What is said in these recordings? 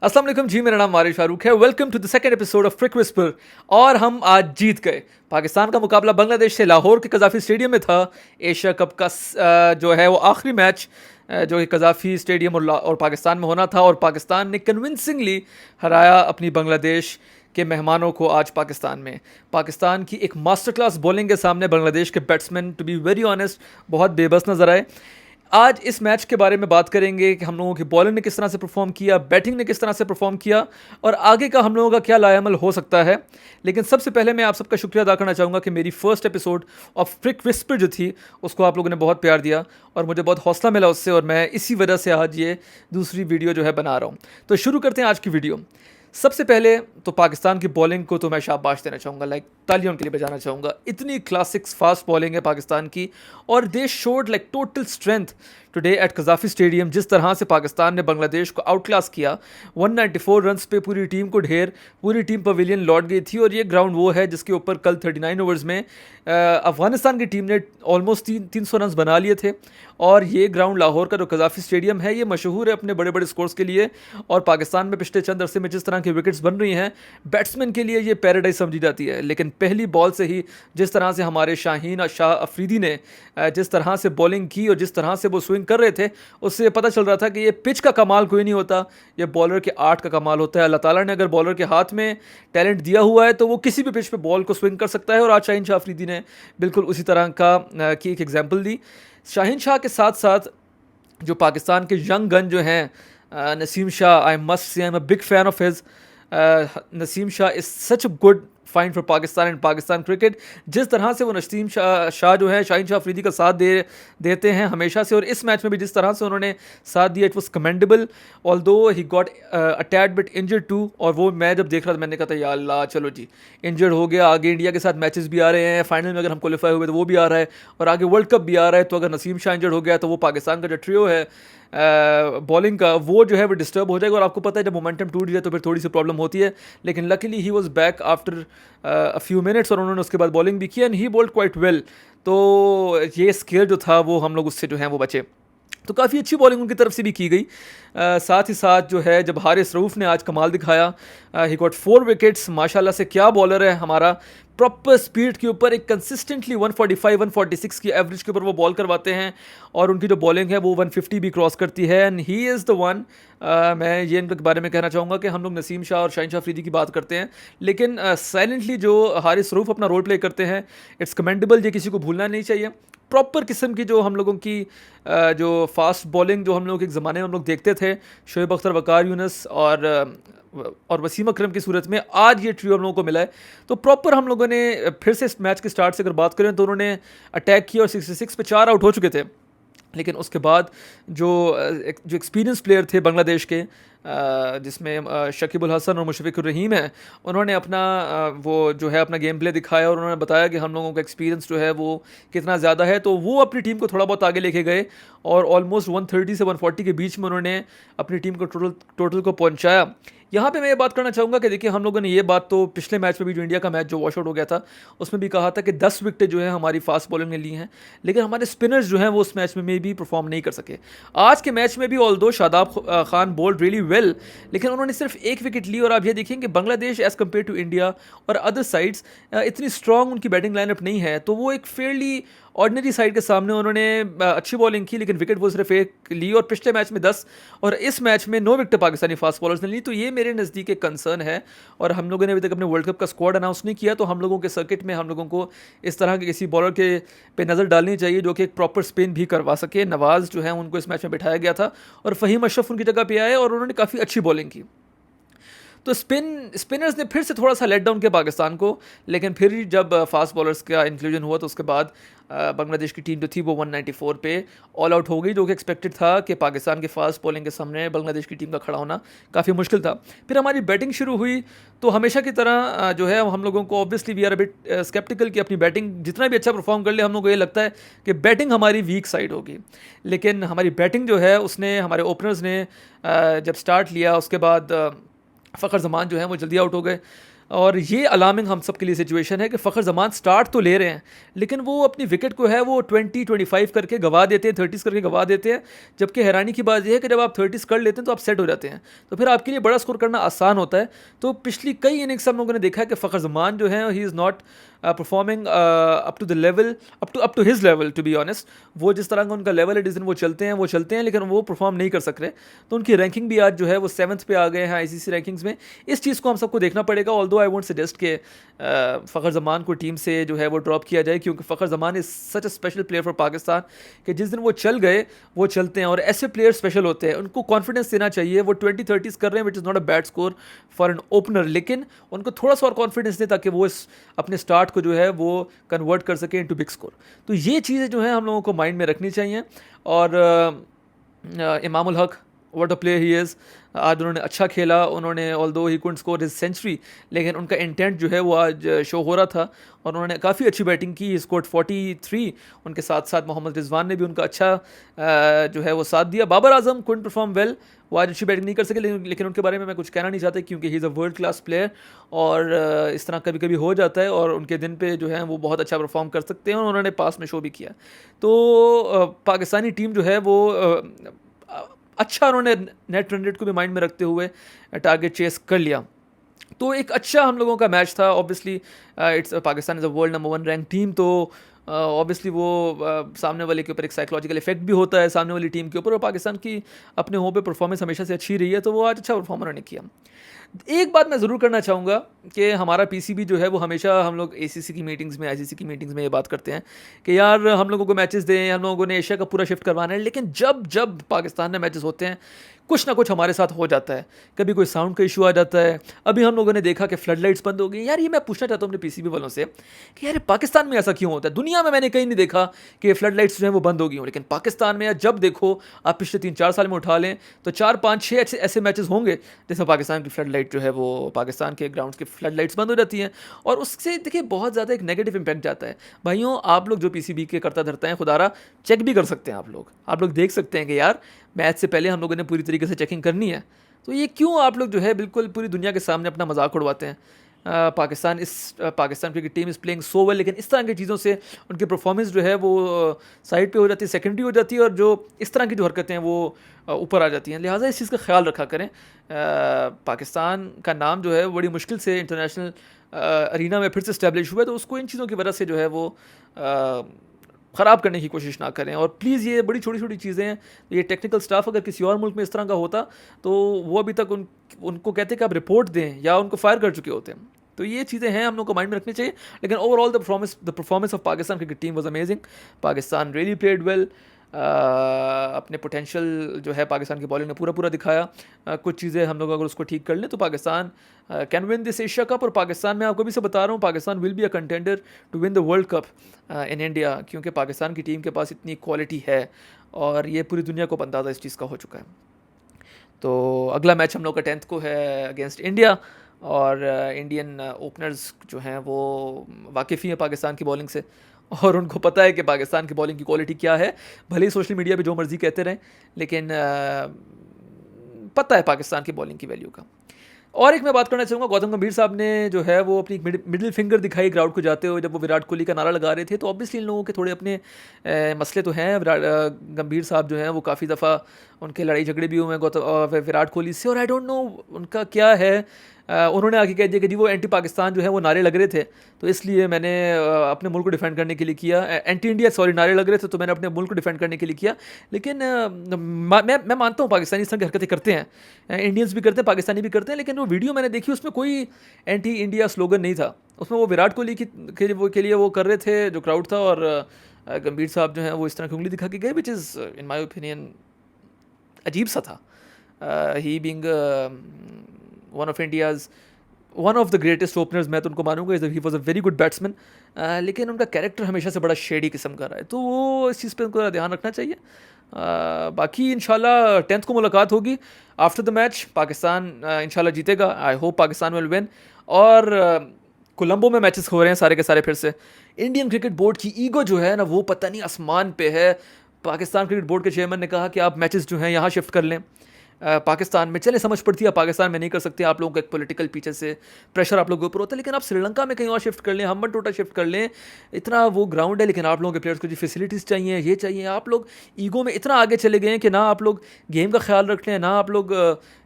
अस्सलाम वालेकुम जी, मेरा नाम वारिस शाहरुख है। Welcome to the second episode of Cric Whisper. और हम आज जीत गए। पाकिस्तान का मुकाबला बांग्लादेश से लाहौर के कज़ाफ़ी स्टेडियम में था। एशिया कप का जो है वो आखिरी मैच जो कि कज़ाफ़ी स्टेडियम और पाकिस्तान में होना था, और पाकिस्तान ने कन्विंसिंगली हराया अपनी बांग्लादेश के मेहमानों को। आज पाकिस्तान की एक मास्टर क्लास बॉलिंग के सामने बांग्लादेश के batsman, to be very honest, बहुत बेबस नज़र आए। आज इस मैच के बारे में बात करेंगे कि हम लोगों की बॉलिंग ने किस तरह से परफॉर्म किया, बैटिंग ने किस तरह से परफॉर्म किया, और आगे का हम लोगों का क्या लाएमल हो सकता है। लेकिन सबसे पहले मैं आप सबका शुक्रिया अदा करना चाहूँगा कि मेरी first episode of Cric Whisper जो थी उसको आप लोगों ने बहुत प्यार दिया और मुझे बहुत हौसला मिला उससे, और मैं इसी वजह से आज ये दूसरी वीडियो जो है बना रहा हूँ। तो शुरू करते हैं आज की वीडियो। सबसे पहले तो पाकिस्तान की बॉलिंग को तो मैं शाबाश देना चाहूँगा, लाइक तालियों के लिए बजाना चाहूँगा। इतनी क्लासिक्स फास्ट बॉलिंग है पाकिस्तान की, और they showed like total strength today at Gaddafi stadium. जिस तरह से पाकिस्तान ने बांग्लादेश को आउट क्लास किया, 194 रन्स पे पूरी टीम को ढेर, पूरी टीम पवेलियन लौट गई थी। और ये ग्राउंड वो है जिसके ऊपर कल 39 ओवर्स में अफ़गानिस्तान की टीम ने ऑलमोस्ट 300 रन्स बना लिए थे। और ये ग्राउंड लाहौर का जो कज़ाफ़ी स्टेडियम है, ये मशहूर है अपने बड़े बड़े स्कोर्स के लिए। और पाकिस्तान में पिछले चंद अरसे में जिस तरह की विकेट्स बन रही हैं, बैट्समैन के लिए ये पैराडाइज समझी जाती है। लेकिन पहली बॉल से ही जिस तरह से हमारे शाहीन शाह अफरीदी ने जिस तरह से बॉलिंग की और जिस तरह से वो स्विंग कर रहे थे, उससे पता चल रहा था कि ये पिच का कमाल कोई नहीं होता, ये बॉलर के आर्ट का कमाल होता है। अल्लाह ताला ने अगर बॉलर के हाथ में टैलेंट दिया हुआ है तो वो किसी भी पिच पे बॉल को स्विंग कर सकता है। और आज शाहीन शाह अफरीदी ने बिल्कुल उसी तरह की एक एग्जाम्पल दी। शाहीन शाह के साथ साथ जो पाकिस्तान के यंग गन जो हैं, Naseem Shah, I must say I am a big fan of his. Naseem Shah is such a good find for Pakistan and Pakistan cricket. जिस तरह से वो नसीम शाह जो है शाहीन शाह अफरीदी का साथ देते हैं हमेशा से, और इस मैच में भी जिस तरह से उन्होंने साथ दिया, it was commendable. Although he got a tad bit injured too, और वो मैं जब देख रहा था मैंने कहा था या अल्लाह, चलो जी, इंजर्ड हो गया। आगे इंडिया के साथ मैचेस भी आ रहे हैं, फाइनल में अगर हम क्वालिफाई हुए तो वो भी आ रहा है, और आगे वर्ल्ड कप भी आ रहा है। तो अगर नसीम शाह इंजर्ड हो गया तो वो पाकिस्तान का जो ट्रियो है बॉलिंग का, वो जो है वो डिस्टर्ब हो जाएगा। और आपको पता है जब मोमेंटम टूट जाए तो फिर थोड़ी सी प्रॉब्लम होती है। लेकिन luckily he was back after a few minutes, और उन्होंने उसके बाद बॉलिंग भी की and he bowled quite well. तो ये स्केल जो था वो हम लोग उससे जो है वो बचे। तो काफ़ी अच्छी बॉलिंग उनकी तरफ से भी की गई। साथ ही साथ जो है जब हारिस रऊफ़ ने आज कमाल दिखाया, ही गॉट 4 विकेट्स। माशाल्लाह से क्या बॉलर है हमारा, प्रॉपर स्पीड के ऊपर एक कंसिस्टेंटली 145-146 की एवरेज के ऊपर वो बॉल करवाते हैं, और उनकी जो बॉलिंग है वो 150 भी क्रॉस करती है। And he is the one. मैं ये इनके बारे में कहना चाहूँगा कि हम लोग नसीम शाह और शाहीन शाह अफरीदी की बात करते हैं, लेकिन साइलेंटली जो हारिस रऊफ़ अपना रोल प्ले करते हैं, इट्स कमेंडेबल। ये किसी को भूलना नहीं चाहिए। प्रॉपर किस्म की जो हम लोगों की जो फास्ट बॉलिंग जो हम लोग एक ज़माने में हम लोग देखते थे, शोएब अख्तर, वकार यूनुस और वसीम अकरम की सूरत में, आज ये ट्रियो हम लोगों को मिला है। तो प्रॉपर हम लोगों ने फिर से इस मैच के स्टार्ट से अगर बात करें तो उन्होंने अटैक किया और 66 पे 4 आउट हो चुके थे। लेकिन उसके बाद जो एक्सपीरियंस प्लेयर थे बांग्लादेश के, जिसमें शकीबुल हसन और मुशफ़िकुर रहीम है, उन्होंने अपना वो जो है अपना गेम प्ले दिखाया, और उन्होंने बताया कि हम लोगों का एक्सपीरियंस जो है वो कितना ज़्यादा है। तो वो अपनी टीम को थोड़ा बहुत आगे लेके गए, और ऑलमोस्ट 130 से 140 के बीच में उन्होंने अपनी टीम को टोटल को पहुँचाया। यहाँ पे मैं ये बात करना चाहूँगा कि देखिए, हम लोगों ने ये बात तो पिछले मैच में भी, जो इंडिया का मैच जो वॉश आउट हो गया था, उसमें भी कहा था कि 10 विकेटें जो है हमारी फास्ट बॉलिंग ने ली हैं, लेकिन हमारे स्पिनर्स जो हैं वो उस मैच में भी परफॉर्म नहीं कर सके। आज के मैच में भी although Shadab Khan bowled really well, लेकिन उन्होंने सिर्फ 1 विकेट ली। और आप ये देखेंगे Bangladesh as compared to India और अदर साइड्स इतनी स्ट्रॉन्ग उनकी बैटिंग लाइनअप नहीं है, तो वो एक फेयरली ऑर्डिनरी साइड के सामने उन्होंने अच्छी बॉलिंग की, लेकिन विकेट वो सिर्फ 1 ली। और पिछले मैच में 10, और इस मैच में 9 विकेट पाकिस्तानी फास्ट बॉलर्स ने ली। तो ये मेरे नज़दीक एक कंसर्न है, और हम लोगों ने अभी तक अपने वर्ल्ड कप का स्क्वाड अनाउंस नहीं किया। तो हम लोगों के सर्किट में हम लोगों को इस तरह के किसी बॉलर के पे नज़र डालनी चाहिए जो कि एक प्रॉपर स्पिन भी करवा सके। नवाज़ जो है उनको इस मैच में बिठाया गया था, और फ़हीम अशरफ उनकी जगह पे आए, और उन्होंने काफ़ी अच्छी बॉलिंग की। तो स्पिनर्स ने फिर से थोड़ा सा लेट डाउन किया पाकिस्तान को। लेकिन फिर जब फास्ट बॉलर्स का इंक्लूजन हुआ तो उसके बाद बांग्लादेश की टीम जो थी वो 194 पे ऑल आउट हो गई, जो कि एक्सपेक्टेड था कि पाकिस्तान के फास्ट बॉलिंग के सामने बांग्लादेश की टीम का खड़ा होना काफ़ी मुश्किल था। फिर हमारी बैटिंग शुरू हुई, तो हमेशा की तरह जो है हम लोगों को obviously we are a bit sceptical कि अपनी बैटिंग जितना भी अच्छा परफॉर्म कर ले, हम लोग को ये लगता है कि बैटिंग हमारी वीक साइड होगी। लेकिन हमारी बैटिंग जो है उसने, हमारे ओपनर्स ने जब स्टार्ट लिया, उसके बाद फ़खर जमान जो है वो जल्दी आउट हो गए। और ये अलार्मिंग हम सब के लिए सिचुएशन है कि फ़खर जमान स्टार्ट तो ले रहे हैं, लेकिन वो अपनी विकेट को है वो 20-25 करके गवा देते हैं, 30s करके गवा देते हैं। जबकि हैरानी की बात यह है कि जब आप 30s कर लेते हैं तो आप सेट हो जाते हैं, तो फिर आपके लिए बड़ा स्कोर करना आसान होता है। तो पिछली कई इनिंग्स हम लोगों ने देखा है कि फ़खर जमान जो है he is not performing up to the level, up to his level, to be honest. वो जिस तरह का उनका लेवल है, जिस दिन वो चलते हैं, लेकिन वो परफॉर्म नहीं कर सक रहे। तो उनकी रैंकिंग भी आज जो है वो 7th पे आ गए हैं आईसीसी रैंकिंग्स में। इस चीज़ को हम सबको देखना पड़ेगा। ऑल्दो आई वोंट सजेस्ट कि फ़खर जमान को टीम से जो है वो ड्रॉप किया जाए, क्योंकि Fakhar Zaman is such a special player for Pakistan कि जिस दिन वो चल गए वो चलते हैं, और ऐसे प्लेयर स्पेशल होते हैं। उनको कॉन्फिडेंस देना चाहिए। वो 20-30s कर रहे हैं, which is not a bad score for an opener, लेकिन उनको थोड़ा सा और कॉन्फिडेंस दें ताकि वो इस अपने स्टार्ट को जो है वो कन्वर्ट कर सके इनटू बिग स्कोर। तो ये चीज़ें जो है हम लोगों को माइंड में रखनी चाहिए। और Imam ul Haq, what a player he is. आज उन्होंने अच्छा खेला, उन्होंने although he couldn't score his century, लेकिन उनका इंटेंट जो है वो आज शो हो रहा था और उन्होंने काफ़ी अच्छी बैटिंग की। स्कोर 43। उनके साथ साथ मोहम्मद रिजवान ने भी उनका अच्छा जो है वो साथ दिया। Babar Azam couldn't perform well, वो आज अच्छी बैटिंग नहीं कर सके, लेकिन उनके बारे में मैं कुछ कहना नहीं चाहता क्योंकि he is a world class player, और इस तरह कभी कभी हो जाता है और उनके दिन पे जो है वो बहुत अच्छा परफॉर्म कर सकते हैं, और उन्होंने पास में शो भी किया। तो पाकिस्तानी टीम जो है वो अच्छा उन्होंने नेट रन रेट को भी माइंड में रखते हुए टारगेट चेस कर लिया। तो एक अच्छा हम लोगों का मैच था। Obviously it's Pakistan is a world number 1 rank team, तो ऑब्वियसली वो सामने वाले के ऊपर एक साइकोलॉजिकल इफेक्ट भी होता है सामने वाली टीम के ऊपर, और पाकिस्तान की अपने होम पे परफॉर्मेंस हमेशा से अच्छी रही है, तो वो आज अच्छा परफॉर्म उन्होंने किया। एक बात मैं ज़रूर करना चाहूँगा कि हमारा पीसीबी जो है वो हमेशा हम लोग एसीसी की मीटिंग्स में, आईसीसी की मीटिंग्स में ये बात करते हैं कि यार हम लोगों को मैचेस दें, हम लोगों ने एशिया का पूरा शिफ्ट करवाना है, लेकिन जब जब पाकिस्तान में मैचेस होते हैं कुछ ना कुछ हमारे साथ हो जाता है। कभी कोई साउंड का इशू आ जाता है। अभी हम लोगों ने देखा कि फ्लड लाइट्स बंद हो गई। यार ये मैं पूछना चाहता हूँ अपने पीसीबी वालों से कि यार पाकिस्तान में ऐसा क्यों होता है? दुनिया में मैंने कहीं नहीं देखा कि फ्लड लाइट्स जो है वो बंद हो गई हो, लेकिन पाकिस्तान में जब देखो, आप पिछले 3-4 साल में उठा लें तो 4-5-6 ऐसे मैचेस होंगे जिसमें पाकिस्तान की फ्लड लाइट जो है वो पाकिस्तान के ग्राउंड की फ्लड लाइट्स बंद हो जाती हैं, और उससे देखिए बहुत ज़्यादा एक नेगेटिव इंपैक्ट जाता है। भाइयों, आप लोग जो पीसीबी के करता धरता हैं, खुदारा चेक भी कर सकते हैं। आप लोग देख सकते हैं कि यार मैच से पहले हम लोगों ने पूरी तरीके से चेकिंग करनी है, तो ये क्यों आप लोग जो है बिल्कुल पूरी दुनिया के सामने अपना मजाक उड़वाते हैं? Pakistan cricket team is playing so well, लेकिन इस तरह की चीज़ों से उनकी परफॉर्मेंस जो है वो साइड पे हो जाती है, सेकेंडरी हो जाती है, और जो इस तरह की जो हरकतें हैं वो ऊपर आ जाती हैं। लिहाजा इस चीज़ का ख्याल रखा करें। पाकिस्तान का नाम जो है बड़ी मुश्किल से इंटरनेशनल अरीना में फिर से इस्टेब्लिश हुआ है, तो उसको इन चीज़ों की वजह से जो है वो ख़राब करने की कोशिश ना करें। और प्लीज़ ये बड़ी छोटी छोटी चीज़ें हैं, ये टेक्निकल स्टाफ अगर किसी और मुल्क में इस तरह का होता तो वो अभी तक उनको कहते कि आप रिपोर्ट दें या उनको फायर कर चुके होते हैं। तो ये चीज़ें हैं, हम लोग को माइंड में रखनी चाहिए। लेकिन overall the performance of Pakistan cricket team was amazing. Pakistan really played well. अपने पोटेंशियल जो है पाकिस्तान की बॉलिंग ने पूरा दिखाया। कुछ चीज़ें हम लोग अगर उसको ठीक कर लें तो Pakistan can win this Asia Cup. और पाकिस्तान में आपको भी से बता रहा हूँ, Pakistan will be a contender to win the World Cup in India, क्योंकि पाकिस्तान की टीम के पास इतनी क्वालिटी है, और ये पूरी दुनिया को अंदाज़ा इस चीज़ का हो चुका है। तो अगला मैच हम लोग का 10th को है अगेंस्ट इंडिया, और इंडियन ओपनर्स जो हैं वो वाकिफ़ ही हैं पाकिस्तान की बॉलिंग से, और उनको पता है कि पाकिस्तान की बॉलिंग की क्वालिटी क्या है। भले ही सोशल मीडिया पे जो मर्ज़ी कहते रहें, लेकिन पता है पाकिस्तान की बॉलिंग की वैल्यू का। और एक मैं बात करना चाहूँगा, गौतम गंभीर साहब ने जो है वो अपनी मिडिल फिंगर दिखाई क्राउड को जाते हुए जब वो विराट कोहली का नारा लगा रहे थे। तो ऑब्वियसली इन लोगों के थोड़े अपने मसले तो हैं। गंभीर साहब जो हैं वो काफ़ी दफ़ा उनके लड़ाई झगड़े भी हुए हैं विराट कोहली से, और आई डोंट नो उनका क्या है। उन्होंने आगे कह दिया कि जी वो एंटी पाकिस्तान जो है वो नारे लग रहे थे, तो इसलिए मैंने अपने मुल्क को डिफेंड करने के लिए किया। एंटी इंडिया नारे लग रहे थे, तो मैंने अपने मुल्क को डिफेंड करने के लिए किया। लेकिन मैं मानता हूँ पाकिस्तानी इस तरह की हरकतें करते हैं, इंडियंस भी करते हैं, पाकिस्तानी भी करते हैं, लेकिन वो वीडियो मैंने देखी उसमें कोई एंटी इंडिया स्लोगन नहीं था। उसमें वो विराट कोहली के लिए वो कर रहे थे जो क्राउड था, और गंभीर साहब जो है वो इस तरह की उंगली दिखा के गए, which is in my opinion अजीब सा था। He being one of the greatest openers, मैं तो उनको मानूंगा, he was a very good batsman, लेकिन उनका कैरेक्टर हमेशा से बड़ा शेडी किस्म का रहा है, तो वो इस चीज़ पे उनको ध्यान रखना चाहिए। बाकी इंशाल्लाह 10th को मुलाकात होगी। आफ्टर द मैच पाकिस्तान इंशाल्लाह जीतेगा। I hope Pakistan will win. और कोलंबो में मैचेस हो रहे हैं सारे के सारे फिर से। इंडियन क्रिकेट बोर्ड की ईगो जो है ना वो पता नहीं आसमान पे है। पाकिस्तान क्रिकेट बोर्ड के चेयरमैन ने कहा कि आप मैचेस जो हैं यहाँ शिफ्ट कर लें। पाकिस्तान में, चले समझ पड़ती है पाकिस्तान में नहीं कर सकते, आप लोगों का एक पॉलिटिकल पीछे से प्रेशर आप लोगों के ऊपर होता है, लेकिन आप श्रीलंका में कहीं और शिफ्ट कर लें, हम्बन टोटा शिफ्ट कर लें, इतना वो ग्राउंड है, लेकिन आप लोगों के प्लेयर्स को जो फैसिलिटीज़ चाहिए, ये चाहिए, आप लोग ईगो में इतना आगे चले गए हैं कि ना आप लोग गेम का ख्याल रख रहे हैं, ना आप लोग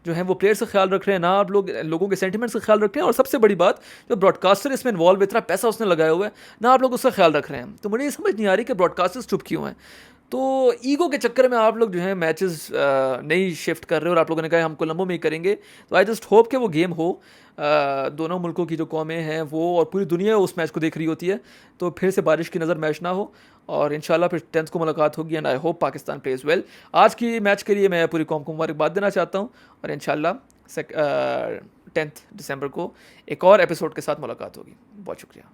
जो है वो प्लेयर्स का ख्याल रख रहे हैं, ना आप लोग लोगों के सेंटिमेंट्स का ख्याल रख रहे हैं, और सबसे बड़ी बात जो ब्रॉडकास्टर इसमें इन्वॉल्व, इतना पैसा उसने लगाया हुआ है, ना आप लोग उसका ख्याल रख रहे हैं। तो मुझे ये समझ नहीं आ रही कि ब्रॉडकास्टर्स चुप क्यों हैं। तो ईगो के चक्कर में आप लोग जो है मैचेस नहीं शिफ्ट कर रहे हो, और आप लोगों ने कहा हम कोलंबो में ही करेंगे। तो आई जस्ट होप कि वो गेम हो, दोनों मुल्कों की जो कौमें हैं वो और पूरी दुनिया उस मैच को देख रही होती है, तो फिर से बारिश की नज़र मैच ना हो, और इंशाल्लाह फिर 10th को मुलाकात होगी, and I hope Pakistan pledge well. आज की मैच के लिए मैं पूरी कौम को मुबारकबाद देना चाहता हूँ, और इंशाल्लाह 10th दिसंबर को एक और एपिसोड के साथ मुलाकात होगी। बहुत शुक्रिया।